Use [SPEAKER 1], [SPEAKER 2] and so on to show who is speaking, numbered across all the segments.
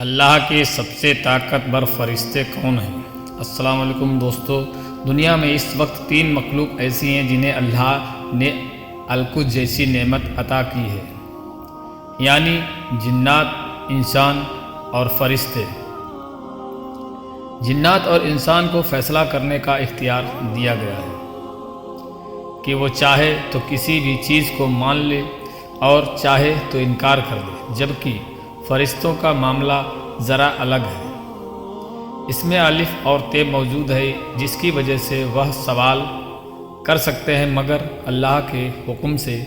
[SPEAKER 1] اللہ کے سب سے طاقتور فرشتے کون ہیں؟ السلام علیکم دوستو، دنیا میں اس وقت 3 مخلوق ایسی ہیں جنہیں اللہ نے الکل جیسی نعمت عطا کی ہے، یعنی جنات، انسان اور فرشتے۔ جنات اور انسان کو فیصلہ کرنے کا اختیار دیا گیا ہے کہ وہ چاہے تو کسی بھی چیز کو مان لے اور چاہے تو انکار کر دے، جبکہ فرشتوں کا معاملہ ذرا الگ ہے۔ اس میں الف اور تے موجود ہے، جس کی وجہ سے وہ سوال کر سکتے ہیں مگر اللہ کے حکم سے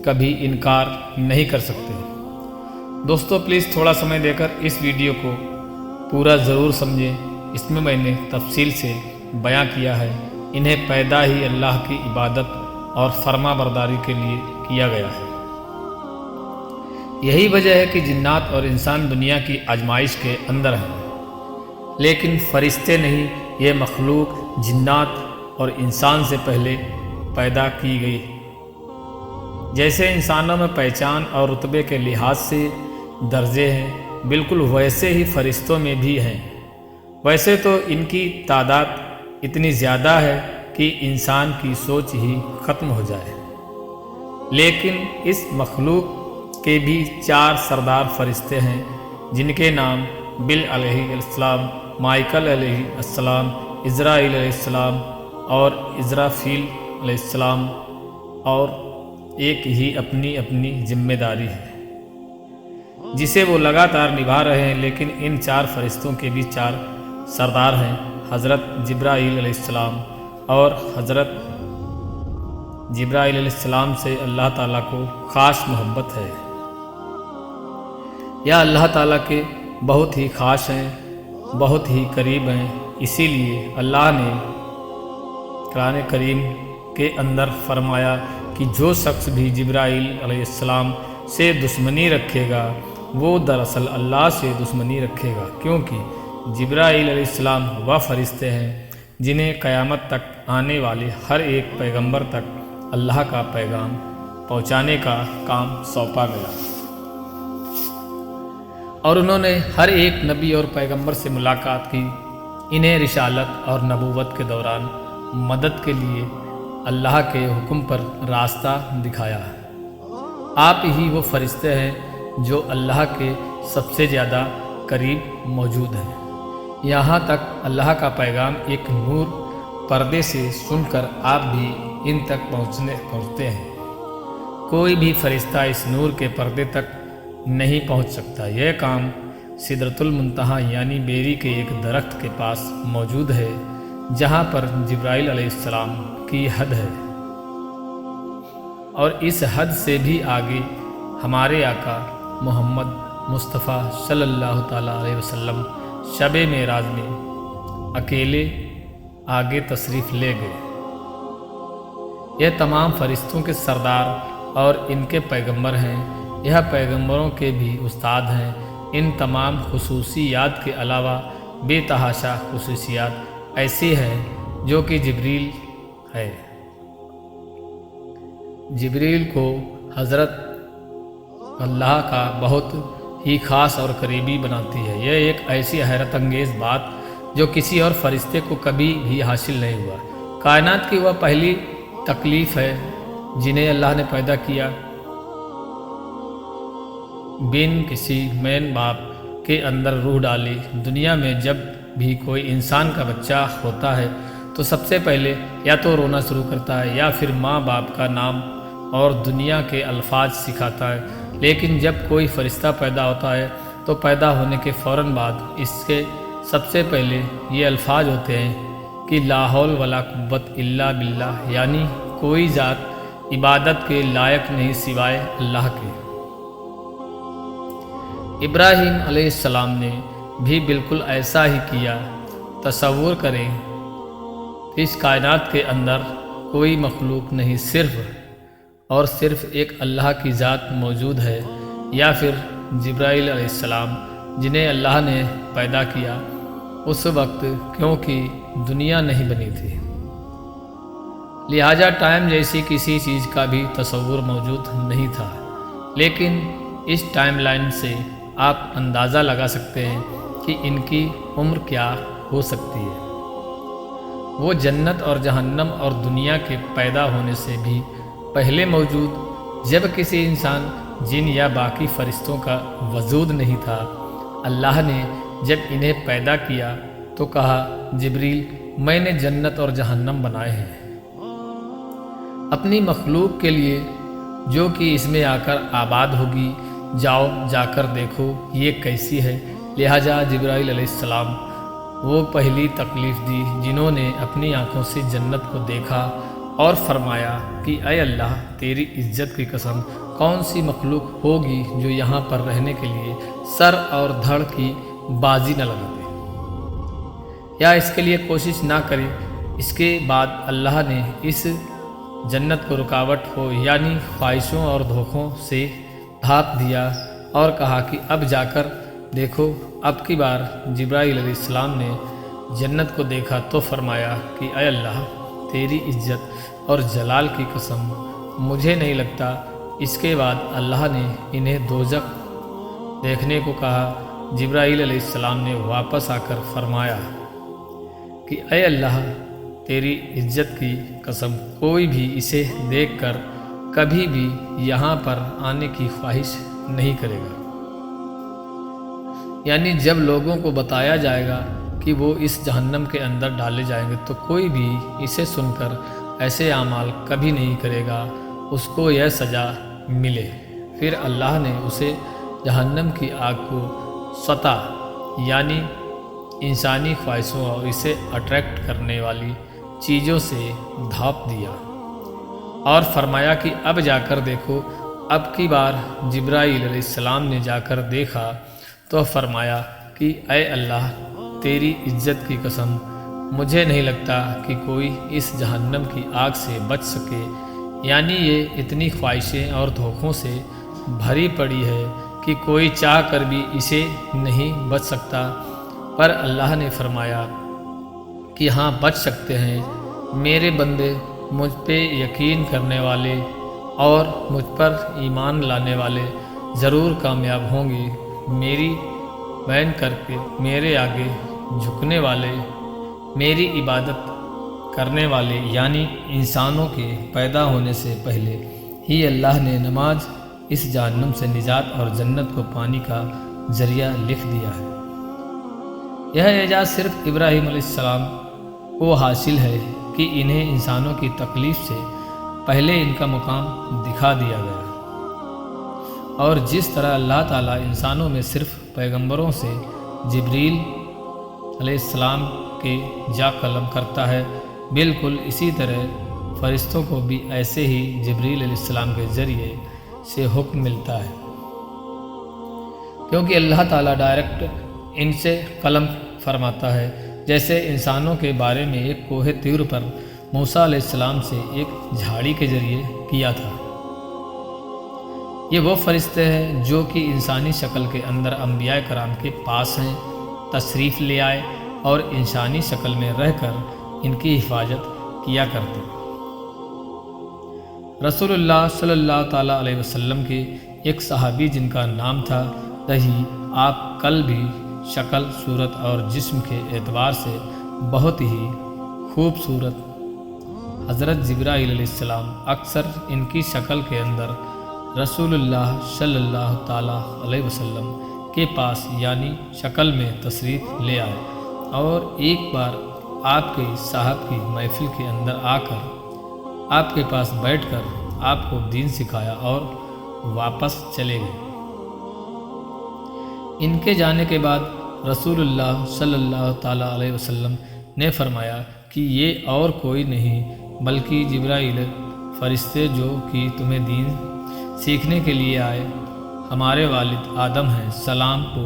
[SPEAKER 1] کبھی انکار نہیں کر سکتے۔ دوستو پلیز تھوڑا سمے دے کر اس ویڈیو کو پورا ضرور سمجھیں، اس میں میں نے تفصیل سے بیان کیا ہے۔ انہیں پیدا ہی اللہ کی عبادت اور فرما برداری کے لیے کیا گیا ہے۔ یہی وجہ ہے کہ جنات اور انسان دنیا کی آزمائش کے اندر ہیں، لیکن فرشتے نہیں۔ یہ مخلوق جنات اور انسان سے پہلے پیدا کی گئی۔ جیسے انسانوں میں پہچان اور رتبے کے لحاظ سے درجے ہیں، بالکل ویسے ہی فرشتوں میں بھی ہیں۔ ویسے تو ان کی تعداد اتنی زیادہ ہے کہ انسان کی سوچ ہی ختم ہو جائے، لیکن اس مخلوق کے بھی 4 سردار فرشتے ہیں، جن کے نام بل علیہ السلام، مائیکل علیہ السلام، عزرائیل علیہ السلام اور اسرافیل علیہ السلام، اور ایک ہی اپنی اپنی ذمہ داری ہے جسے وہ لگاتار نبھا رہے ہیں۔ لیکن ان 4 فرشتوں کے بھی 4 سردار ہیں۔ حضرت جبرائیل علیہ السلام، اور حضرت جبرائیل علیہ السلام سے اللہ تعالیٰ کو خاص محبت ہے، یا اللہ تعالیٰ کے بہت ہی خاص ہیں، بہت ہی قریب ہیں۔ اسی لیے اللہ نے قرآن کریم کے اندر فرمایا کہ جو شخص بھی جبرائیل علیہ السلام سے دشمنی رکھے گا وہ دراصل اللہ سے دشمنی رکھے گا، کیونکہ جبرائیل علیہ السلام وہ فرشتے ہیں جنہیں قیامت تک آنے والے ہر ایک پیغمبر تک اللہ کا پیغام پہنچانے کا کام سونپا گیا، اور انہوں نے ہر ایک نبی اور پیغمبر سے ملاقات کی۔ انہیں رسالت اور نبوت کے دوران مدد کے لیے اللہ کے حکم پر راستہ دکھایا ہے۔ آپ ہی وہ فرشتے ہیں جو اللہ کے سب سے زیادہ قریب موجود ہیں، یہاں تک اللہ کا پیغام ایک نور پردے سے سن کر آپ بھی ان تک پہنچتے ہیں۔ کوئی بھی فرشتہ اس نور کے پردے تک نہیں پہنچ سکتا۔ یہ کام سدرۃ المنتہا یعنی بیری کے ایک درخت کے پاس موجود ہے، جہاں پر جبرائیل علیہ السلام کی حد ہے، اور اس حد سے بھی آگے ہمارے آقا محمد مصطفیٰ صلی اللہ تعالیٰ علیہ وسلم شب معراج میں اکیلے آگے تشریف لے گئے۔ یہ تمام فرشتوں کے سردار اور ان کے پیغمبر ہیں، یہ پیغمبروں کے بھی استاد ہیں۔ ان تمام خصوصیات کے علاوہ بے تحاشا خصوصیات ایسی ہیں جو کہ جبریل ہے۔ جبریل کو حضرت اللہ کا بہت ہی خاص اور قریبی بناتی ہے۔ یہ ایک ایسی حیرت انگیز بات جو کسی اور فرشتے کو کبھی بھی حاصل نہیں ہوا۔ کائنات کی وہ پہلی تکلیف ہے جنہیں اللہ نے پیدا کیا، بن کسی مین باپ کے اندر روح ڈالی۔ دنیا میں جب بھی کوئی انسان کا بچہ ہوتا ہے تو سب سے پہلے یا تو رونا شروع کرتا ہے یا پھر ماں باپ کا نام اور دنیا کے الفاظ سکھاتا ہے۔ لیکن جب کوئی فرشتہ پیدا ہوتا ہے تو پیدا ہونے کے فوراً بعد اس کے سب سے پہلے یہ الفاظ ہوتے ہیں کہ لا حول ولا قوت الا باللہ، یعنی کوئی ذات عبادت کے لائق نہیں سوائے اللہ کے۔ ابراہیم علیہ السلام نے بھی بالکل ایسا ہی کیا۔ تصور کریں، اس کائنات کے اندر کوئی مخلوق نہیں، صرف اور صرف ایک اللہ کی ذات موجود ہے، یا پھر جبرائیل علیہ السلام جنہیں اللہ نے پیدا کیا اس وقت، کیونکہ دنیا نہیں بنی تھی، لہٰذا ٹائم جیسی کسی چیز کا بھی تصور موجود نہیں تھا۔ لیکن اس ٹائم لائن سے آپ اندازہ لگا سکتے ہیں کہ ان کی عمر کیا ہو سکتی ہے۔ وہ جنت اور جہنم اور دنیا کے پیدا ہونے سے بھی پہلے موجود، جب کسی انسان، جن یا باقی فرشتوں کا وجود نہیں تھا، اللہ نے جب انہیں پیدا کیا تو کہا، جبریل، میں نے جنت اور جہنم بنائے ہیں اپنی مخلوق کے لیے جو کہ اس میں آ کر آباد ہوگی، جاؤ جا کر دیکھو یہ کیسی ہے۔ لہٰذا جبرائیل علیہ السلام وہ پہلی تکلیف دی جنہوں نے اپنی آنکھوں سے جنت کو دیکھا اور فرمایا کہ اے اللہ، تیری عزت کی قسم، کون سی مخلوق ہوگی جو یہاں پر رہنے کے لیے سر اور دھڑ کی بازی نہ لگا دے یا اس کے لیے کوشش نہ کرے۔ اس کے بعد اللہ نے اس جنت کو رکاوٹ ہو یعنی خواہشوں اور دھوکوں سے ڈھانپ دیا اور کہا کہ اب جا کر دیکھو۔ اب کی بار جبرائیل علیہ السلام نے جنت کو دیکھا تو فرمایا کہ اے اللہ، تیری عزت اور جلال کی قسم، مجھے نہیں لگتا۔ اس کے بعد اللہ نے انہیں دوزخ دیکھنے کو کہا۔ جبرائیل علیہ السلام نے واپس آ کر فرمایا کہ اے اللہ، تیری عزت کی قسم، کوئی بھی اسے دیکھ کر کبھی بھی یہاں پر آنے کی خواہش نہیں کرے گا۔ یعنی جب لوگوں کو بتایا جائے گا کہ وہ اس جہنم کے اندر ڈالے جائیں گے تو کوئی بھی اسے سن کر ایسے اعمال کبھی نہیں کرے گا، اس کو یہ سزا ملے۔ پھر اللہ نے اسے جہنم کی آگ کو سطح یعنی انسانی خواہشوں اور اسے اٹریکٹ کرنے والی چیزوں سے ڈھانپ دیا اور فرمایا کہ اب جا کر دیکھو۔ اب کی بار جبرائیل علیہ السلام نے جا کر دیکھا تو فرمایا کہ اے اللہ، تیری عزت کی قسم، مجھے نہیں لگتا کہ کوئی اس جہنم کی آگ سے بچ سکے، یعنی یہ اتنی خواہشیں اور دھوکوں سے بھری پڑی ہے کہ کوئی چاہ کر بھی اسے نہیں بچ سکتا۔ پر اللہ نے فرمایا کہ ہاں، بچ سکتے ہیں۔ میرے بندے، مجھ پہ یقین کرنے والے اور مجھ پر ایمان لانے والے ضرور کامیاب ہوں گے۔ میری بین کر کے میرے آگے جھکنے والے، میری عبادت کرنے والے یعنی انسانوں کے پیدا ہونے سے پہلے ہی اللہ نے نماز اس جہنم سے نجات اور جنت کو پانی کا ذریعہ لکھ دیا ہے۔ یہ اعجاز صرف ابراہیم علیہ السلام کو حاصل ہے کہ انہیں انسانوں کی تکلیف سے پہلے ان کا مقام دکھا دیا گیا، اور جس طرح اللہ تعالیٰ انسانوں میں صرف پیغمبروں سے جبریل علیہ السلام کے جا قلم کرتا ہے، بالکل اسی طرح فرشتوں کو بھی ایسے ہی جبریل علیہ السلام کے ذریعے سے حکم ملتا ہے، کیونکہ اللہ تعالیٰ ڈائریکٹ ان سے قلم فرماتا ہے، جیسے انسانوں کے بارے میں ایک کوہ طور پر موسیٰ علیہ السلام سے ایک جھاڑی کے ذریعے کیا تھا۔ یہ وہ فرشتے ہیں جو کہ انسانی شکل کے اندر انبیاء کرام کے پاس ہیں، تشریف لے آئے اور انسانی شکل میں رہ کر ان کی حفاظت کیا کرتے۔ رسول اللہ صلی اللہ تعالیٰ علیہ وسلم کے ایک صحابی جن کا نام تھا رہی، آپ کل بھی شکل، صورت اور جسم کے اعتبار سے بہت ہی خوبصورت حضرت جبرائیل علیہ السلام اکثر ان کی شکل کے اندر رسول اللہ صلی اللہ تعالیٰ علیہ وسلم کے پاس یعنی شکل میں تشریف لے آئے، اور ایک بار آپ کے صاحب کی محفل کے اندر آ کر آپ کے پاس بیٹھ کر آپ کو دین سکھایا اور واپس چلے گئے۔ ان کے جانے کے بعد رسول اللہ صلی اللہ تعالیٰ علیہ وسلم نے فرمایا کہ یہ اور کوئی نہیں بلکہ جبرائیل فرشتے جو کہ تمہیں دین سیکھنے کے لیے آئے، ہمارے والد آدم ہیں سلام کو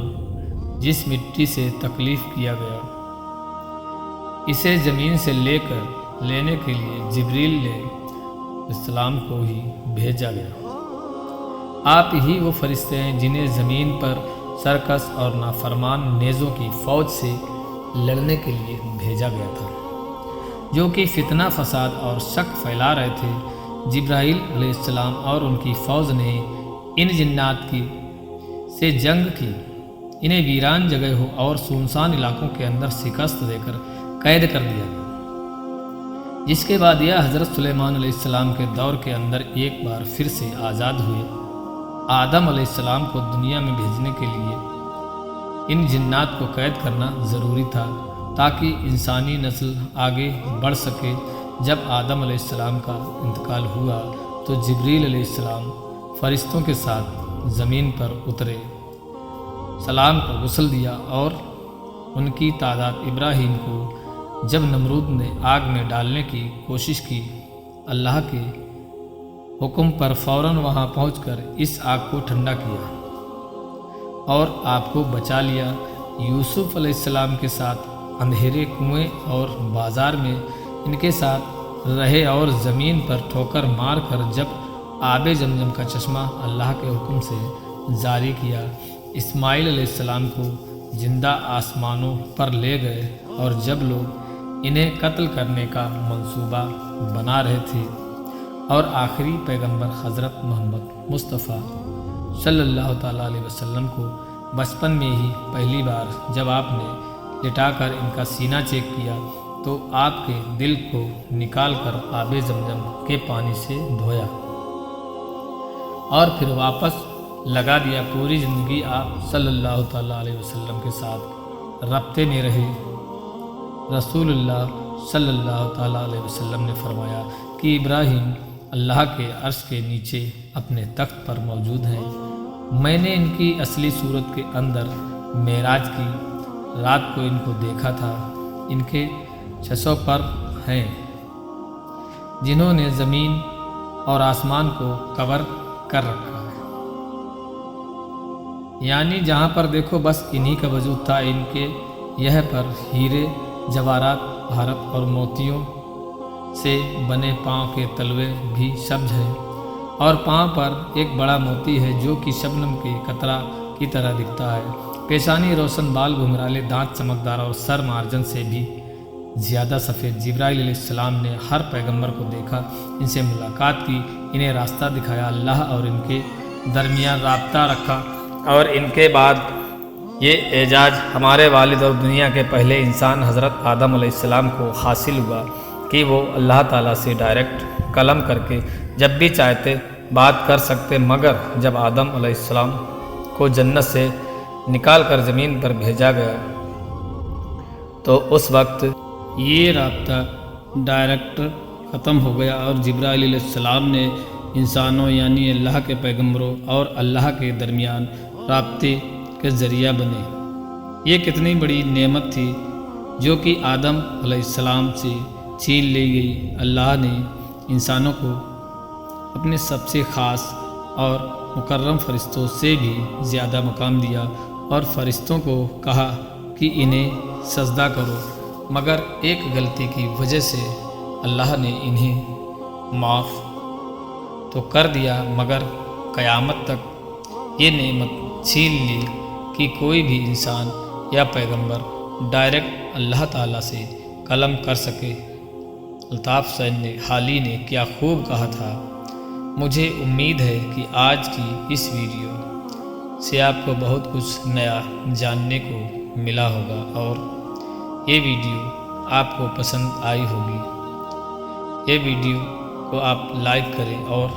[SPEAKER 1] جس مٹی سے تکلیف کیا گیا، اسے زمین سے لے کر لینے کے لیے جبریل علیہ السلام کو ہی بھیجا گیا۔ آپ ہی وہ فرشتے ہیں جنہیں زمین پر سرکس اور نافرمان نیزوں کی فوج سے لڑنے کے لیے بھیجا گیا تھا، جو کہ فتنہ فساد اور شک پھیلا رہے تھے۔ جبرائیل علیہ السلام اور ان کی فوج نے ان جنات کی سے جنگ کی، انہیں ویران جگہوں اور سنسان علاقوں کے اندر شکست دے کر قید کر دیا گیا، جس کے بعد یہ حضرت سلیمان علیہ السلام کے دور کے اندر ایک بار پھر سے آزاد ہوئے۔ آدم علیہ السلام کو دنیا میں بھیجنے کے لیے ان جنات کو قید کرنا ضروری تھا تاکہ انسانی نسل آگے بڑھ سکے۔ جب آدم علیہ السلام کا انتقال ہوا تو جبریل علیہ السلام فرشتوں کے ساتھ زمین پر اترے، سلام کو غسل دیا اور ان کی تعداد ابراہیم کو جب نمرود نے آگ میں ڈالنے کی کوشش کی، اللہ کے حکم پر فوراً وہاں پہنچ کر اس آگ کو ٹھنڈا کیا اور آپ کو بچا لیا۔ یوسف علیہ السلام کے ساتھ اندھیرے کنویں اور بازار میں ان کے ساتھ رہے اور زمین پر ٹھوکر مار کر جب آب زمزم کا چشمہ اللہ کے حکم سے جاری کیا۔ اسماعیل علیہ السلام کو زندہ آسمانوں پر لے گئے اور جب لوگ انہیں قتل کرنے کا منصوبہ بنا رہے تھے اور آخری پیغمبر حضرت محمد مصطفیٰ صلی اللہ تعالیٰ علیہ وسلم کو بچپن میں ہی پہلی بار جب آپ نے لٹا کر ان کا سینہ چیک کیا تو آپ کے دل کو نکال کر آب زمزم کے پانی سے دھویا اور پھر واپس لگا دیا۔ پوری زندگی آپ صلی اللہ تعالیٰ علیہ وسلم کے ساتھ رابطے میں رہے۔ رسول اللہ صلی اللہ تعالیٰ علیہ وسلم نے فرمایا کہ ابراہیم اللہ کے عرش کے نیچے اپنے تخت پر موجود ہیں۔ میں نے ان کی اصلی صورت کے اندر معراج کی رات کو ان کو دیکھا تھا۔ ان کے 600 پر ہیں جنہوں نے زمین اور آسمان کو کور کر رکھا ہے، یعنی جہاں پر دیکھو بس انہی کا وجود تھا۔ ان کے یہ پر ہیرے جواہرات بھارت اور موتیوں سے بنے پاؤں کے تلوے بھی سبز ہیں اور پاؤں پر ایک بڑا موتی ہے جو کہ شبنم کے قطرہ کی طرح دکھتا ہے۔ پیشانی روشن، بال گھنگرالے، دانت چمکدار اور سر مارجن سے بھی زیادہ سفید۔ جبرائیل علیہ السلام نے ہر پیغمبر کو دیکھا، ان سے ملاقات کی، انہیں راستہ دکھایا، اللہ اور ان کے درمیان رابطہ رکھا اور ان کے بعد یہ اعزاز ہمارے والد اور دنیا کے پہلے انسان حضرت آدم علیہ السلام کو حاصل ہوا کہ وہ اللہ تعالیٰ سے ڈائریکٹ کلام کر کے جب بھی چاہتے بات کر سکتے، مگر جب آدم علیہ السلام کو جنت سے نکال کر زمین پر بھیجا گیا تو اس وقت یہ رابطہ ڈائریکٹ ختم ہو گیا اور جبرائیل علیہ السلام نے انسانوں یعنی اللہ کے پیغمبروں اور اللہ کے درمیان رابطے کے ذریعہ بنے۔ یہ کتنی بڑی نعمت تھی جو کہ آدم علیہ السلام سے چھین لی گئی۔ اللہ نے انسانوں کو اپنے سب سے خاص اور مکرم فرشتوں سے بھی زیادہ مقام دیا اور فرشتوں کو کہا کہ انہیں سجدہ کرو، مگر ایک غلطی کی وجہ سے اللہ نے انہیں معاف تو کر دیا، مگر قیامت تک یہ نعمت چھین لی کہ کوئی بھی انسان یا پیغمبر ڈائریکٹ اللہ تعالیٰ سے کلام کر سکے۔ الطاف حسین حالی نے کیا خوب کہا تھا، مجھے امید ہے کہ آج کی اس ویڈیو سے آپ کو بہت کچھ نیا جاننے کو ملا ہوگا اور یہ ویڈیو آپ کو پسند آئی ہوگی۔ یہ ویڈیو کو آپ لائک کریں اور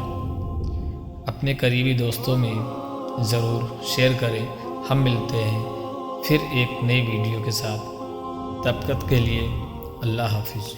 [SPEAKER 1] اپنے قریبی دوستوں میں ضرور شیئر کریں۔ ہم ملتے ہیں پھر ایک نئی ویڈیو کے ساتھ، تب تک کے لیے اللہ حافظ۔